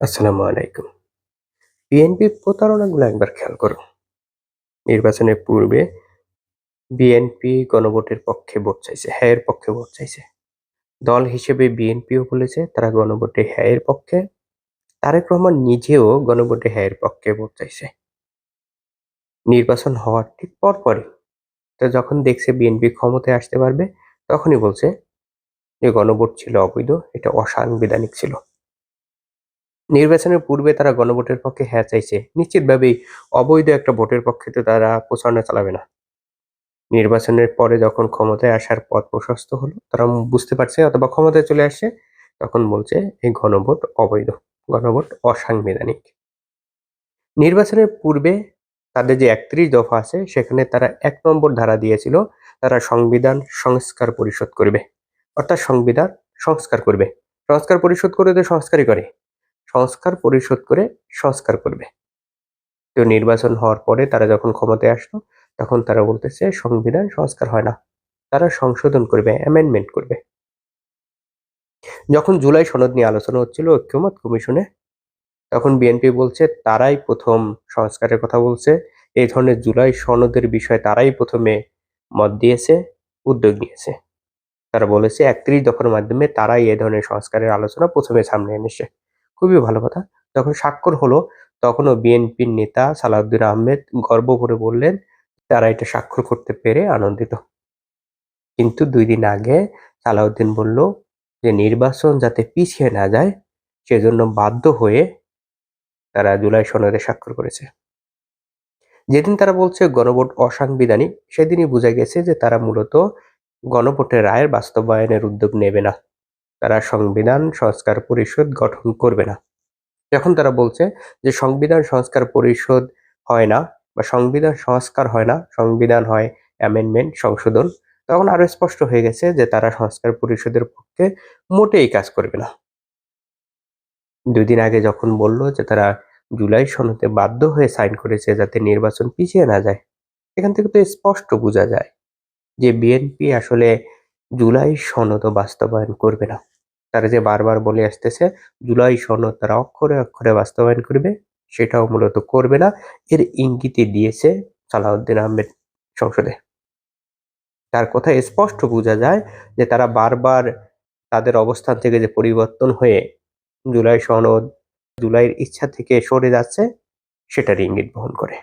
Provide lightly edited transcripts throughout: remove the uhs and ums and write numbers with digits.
আসসালামু আলাইকুম। বিএনপির প্রতারণাগুলো একবার খেয়াল করুন। নির্বাচনের পূর্বে বিএনপি গণভোটের পক্ষে ভোট চাইছে, হ্যাঁ এর পক্ষে ভোট চাইছে। দল হিসেবে বিএনপিও বলেছে তারা গণভোটে হ্যাঁ এর পক্ষে। তারেক রহমান নিজেও গণভোটে হ্যাঁ এর পক্ষে ভোট চাইছে। নির্বাচন হওয়ার ঠিক পরপরই তো যখন দেখছে বিএনপি ক্ষমতায় আসতে পারবে, তখনই বলছে যে গণভোট ছিল অবৈধ, এটা অসাংবিধানিক ছিল। নির্বাচনের পূর্বে তারা গণভোটের পক্ষে হ্যাঁ চাইছে, নিশ্চিতভাবেই অবৈধ একটা ভোটের পক্ষে তো তারা প্রচারণা চালাবে না। নির্বাচনের পরে যখন ক্ষমতায় আসার পথ প্রশস্ত হলো, তারা বুঝতে পারছে অথবা ক্ষমতায় চলে আসছে, তখন বলছে এই গণভোট অবৈধ, গণভোট অসাংবিধানিক। নির্বাচনের পূর্বে তাদের যে ৩১ দফা আছে সেখানে তারা ১ নম্বর ধারা দিয়েছিল, তারা সংবিধান সংস্কার পরিষদ করবে। অর্থাৎ সংবিধান সংস্কার করবে। সংস্কার পরিষদ করে তো সংস্কারই করে। সংস্কার পরিষদ করে সংস্কার করবে। তো নির্বাচন হওয়ার পরে তারা যখন ক্ষমতায় আসলো, তখন তারা বলতেছে সংবিধান সংস্কার হয় না, তারা সংশোধন করবে, অ্যামেন্ডমেন্ট করবে। যখন জুলাই সনদ নিয়ে আলোচনা হচ্ছিল ঐক্যমত কমিশনে, তখন বিএনপি বলছে তারাই প্রথম সংস্কারের কথা বলছে। এই ধরনের জুলাই সনদের বিষয়ে তারাই প্রথমে মত দিয়েছে, উদ্যোগ নিয়েছে। তারা বলেছে ৩১ দফার মাধ্যমে তারাই এ ধরনের সংস্কারের আলোচনা প্রথমে সামনে এনেছে। খুবই ভালো কথা। যখন স্বাক্ষর হলো, তখনও বিএনপির নেতা সালাউদ্দিন আহমেদ গর্ব করে বললেন তারা এটা স্বাক্ষর করতে পেরে আনন্দিত। কিন্তু ২ দিন আগে সালাউদ্দিন বলল যে নির্বাচন যাতে পিছিয়ে না যায়, সেজন্য বাধ্য হয়ে তারা জুলাই সনদে স্বাক্ষর করেছে। যেদিন তারা বলছে গণভোট অসাংবিধানিক, সেদিনই বোঝা গেছে যে তারা মূলত গণভোটের রায়ের বাস্তবায়নের উদ্যোগ নেবে না। তারা সংবিধান সংস্কার পরিষদ গঠন করবে না। যখন তারা বলছে যে সংবিধান সংস্কার পরিষদ হয় না বা সংবিধান সংস্কার হয় না, সংবিধান হয় অ্যামেন্ডমেন্ট, সংশোধন, তখন আরো স্পষ্ট হয়ে গেছে যে তারা সংস্কার পরিষদের পক্ষে মোটেই কাজ করবে না। ২ দিন আগে যখন বলল যে তারা জুলাই সনদে বাধ্য হয়ে সাইন করেছে যাতে নির্বাচন পিছিয়ে না যায়, এখান থেকে তো স্পষ্ট বোঝা যায় যে বিএনপি আসলে জুলাই সনদও বাস্তবায়ন করবে না। তারা যে বারবার বলে আসতেছে জুলাই সনদ তারা অক্ষরে অক্ষরে বাস্তবায়ন করবে, সেটাও মূলত করবে না। এর ইঙ্গিতই দিয়েছে সালাউদ্দিন আহমেদ সংসদে। তার কথায় স্পষ্ট বোঝা যায় যে তারা বারবার তাদের অবস্থান থেকে যে পরিবর্তন হয়ে জুলাই সনদ, জুলাইয়ের ইচ্ছা থেকে সরে যাচ্ছে, সেটার ইঙ্গিত বহন করে।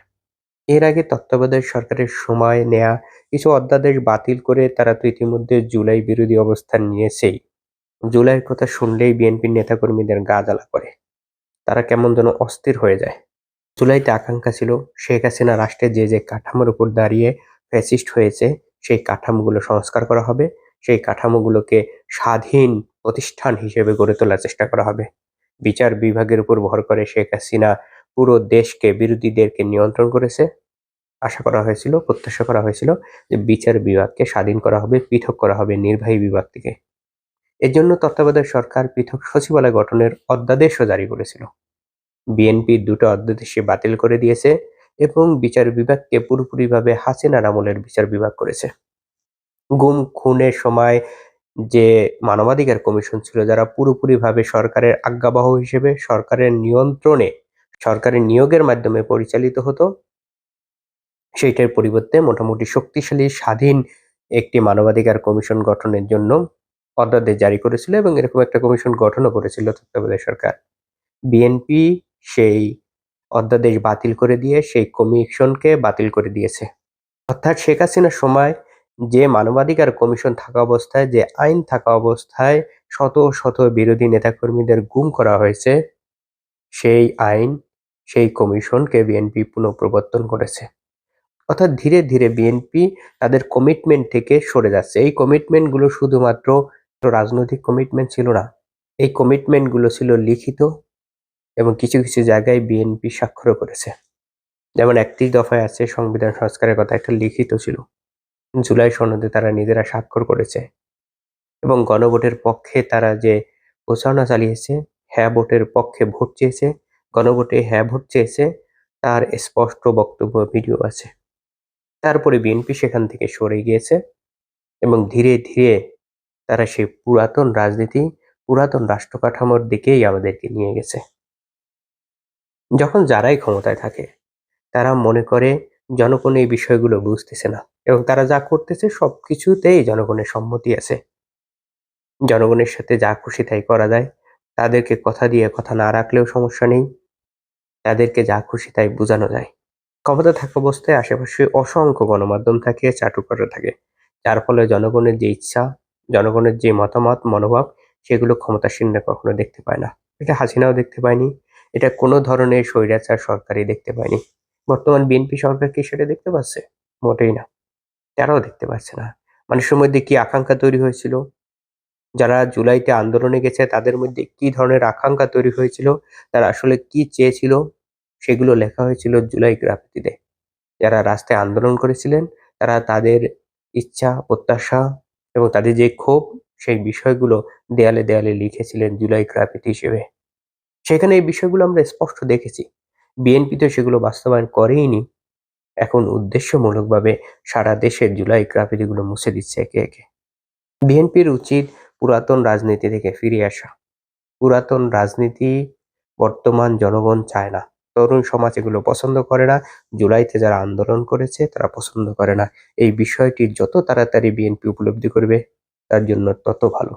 এর আগে তত্ত্বাবধায়ক সরকারের সময় নেয়া কিছু অধ্যাদেশ বাতিল করে তারা তো ইতিমধ্যে জুলাই বিরোধী অবস্থান নিয়েছেই। জুলাইয়ের কথা শুনলেই বিএনপির নেতাকর্মীদের গা জ্বালা করে। তারা কেমন যেন অস্থির হয়ে যায়। জুলাইতে আকাঙ্ক্ষা ছিল শেখ হাসিনা রাষ্ট্রের যে কাঠামোর উপর দাঁড়িয়ে ফ্যাসিস্ট হয়েছে, সেই কাঠামোগুলো সংস্কার করা হবে। সেই কাঠামোগুলোকে স্বাধীন প্রতিষ্ঠান হিসেবে গড়ে তোলার চেষ্টা করা হবে। বিচার বিভাগের উপর ভর করে শেখ হাসিনা পুরো দেশকে, বিরোধীদেরকে নিয়ন্ত্রণ করেছে। আশা করা হয়েছিল, প্রত্যাশা করা হয়েছিল যে বিচার বিভাগকে স্বাধীন করা হবে, পৃথক করা হবে নির্বাহী বিভাগ থেকে। এজন্য তত্ত্বাবধায়ক সরকার পৃথক সচিবালয় গঠনের অধ্যাদেশও জারি করেছিল। বিএনপি ২টো অধ্যাদেশই বাতিল করে দিয়েছে এবং বিচার বিভাগকে পুরোপুরিভাবে হাসিনার আমলের বিচার বিভাগ করেছে। গুম খুনের সময় যে মানবাধিকার কমিশন ছিল, যারা পুরোপুরিভাবে সরকারের আজ্ঞাবহ হিসেবে সরকারের নিয়ন্ত্রণে, সরকারের নিয়োগের মাধ্যমে পরিচালিত হতো, সেইটার পরিবর্তে মোটামুটি শক্তিশালী স্বাধীন একটি মানবাধিকার কমিশন গঠনের জন্য অধ্যাদেশ জারি করেছিল এবং এরকম একটা কমিশন গঠনও করেছিল তত্ত্বাবধায়ক সরকার। বিএনপি সেই অধ্যাদেশ বাতিল করে দিয়ে সেই কমিশনকে বাতিল করে দিয়েছে। অর্থাৎ শেখ হাসিনার সময় যে মানবাধিকার কমিশন থাকা অবস্থায়, যে আইন থাকা অবস্থায় শত শত বিরোধী নেতাকর্মীদের গুম করা হয়েছে, সেই আইন, সেই কমিশনকে বিএনপি পুনঃপ্রবর্তন করেছে। অর্থাৎ ধীরে ধীরে বিএনপি তাদের কমিটমেন্ট থেকে সরে যাচ্ছে। এই কমিটমেন্ট গুলো শুধুমাত্র রাজনৈতিক কমিটমেন্ট ছিল না, এই কমিটমেন্ট গুলো ছিল লিখিত এবং কিছু কিছু জায়গায় বিএনপি স্বাক্ষরও করেছে। যেমন ৩১ দফায় আছে সংবিধান সংস্কারের কথা, একটা লিখিত ছিল। জুলাই সনদে তারা নিজেরা স্বাক্ষর করেছে এবং গণভোটের পক্ষে তারা যে প্রচারণা চালিয়েছে, হ্যাঁ ভোটের পক্ষে ভোট চেয়েছে, গণভোটে হ্যাঁ ভোট চেয়েছে, তার স্পষ্ট বক্তব্য ভিডিও আছে। তারপরে বিএনপি সেখান থেকে সরে গিয়েছে এবং ধীরে ধীরে তারা সেই পুরাতন রাজনীতি, পুরাতন রাষ্ট্র কাঠামোর দিকেই আমাদেরকে নিয়ে গেছে। যখন যারাই ক্ষমতায় থাকে তারা মনে করে জনগণ এই বিষয়গুলো বুঝতেছে না এবং তারা যা করতেছে সবকিছুতেই জনগণের সম্মতি আছে। জনগণের সাথে যা খুশি তাই করা যায়। তাদেরকে কথা দিয়ে কথা না রাখলেও সমস্যা নেই। তাদেরকে যা খুশি তাই বোঝানো যায়। ক্ষমতা থাকা অবস্থায় আশেপাশে অসংখ্য গণমাধ্যম থাকে, চাটুকাররা থাকে। যার ফলে জনগণের যে ইচ্ছা, জনগণের যে মতামত, মনোভাব সেগুলো ক্ষমতাসীনরা কখনো দেখতে পায় না। এটা হাসিনাও দেখতে পায়নি। এটা কোনো ধরনের স্বৈরাচার সরকারই দেখতে পায়নি। বর্তমান বিএনপি সরকার কি সেটা দেখতে পাচ্ছে? মোটেই না। তারাও দেখতে পাচ্ছে না। মানুষের মধ্যে কি আকাঙ্ক্ষা তৈরি হয়েছিল? যারা জুলাইতে আন্দোলনে গেছে তাদের মধ্যে কি ধরনের আকাঙ্ক্ষা তৈরি হয়েছিল? তারা আসলে কি চেয়েছিল? সেগুলো লেখা হয়েছিল জুলাই গ্রাফিতিতে। যারা রাস্তায় আন্দোলন করেছিলেন তারা তাদের ইচ্ছা, প্রত্যাশা এবং তাদের যে ক্ষোভ সেই বিষয়গুলো দেয়ালে দেয়ালে লিখেছিলেন জুলাই গ্রাফিতি হিসেবে। সেখানে এই বিষয়গুলো আমরা স্পষ্ট দেখেছি। বিএনপি তো সেগুলো বাস্তবায়ন করেইনি। এখন উদ্দেশ্যমূলকভাবে সারা দেশের জুলাই গ্রাফিতিগুলো মুছে দিচ্ছে একে একে। বিএনপির উচিত পুরাতন রাজনীতি থেকে ফিরে আসা। পুরাতন রাজনীতি বর্তমান জনগণ চায় না। তরুণ সমাজ এগুলো পছন্দ করে না। জুলাইতে যারা আন্দোলন করেছে তারা পছন্দ করে না। এই বিষয়টি যত তাড়াতাড়ি বিএনপি উপলব্ধি করবে তার জন্য তত ভালো।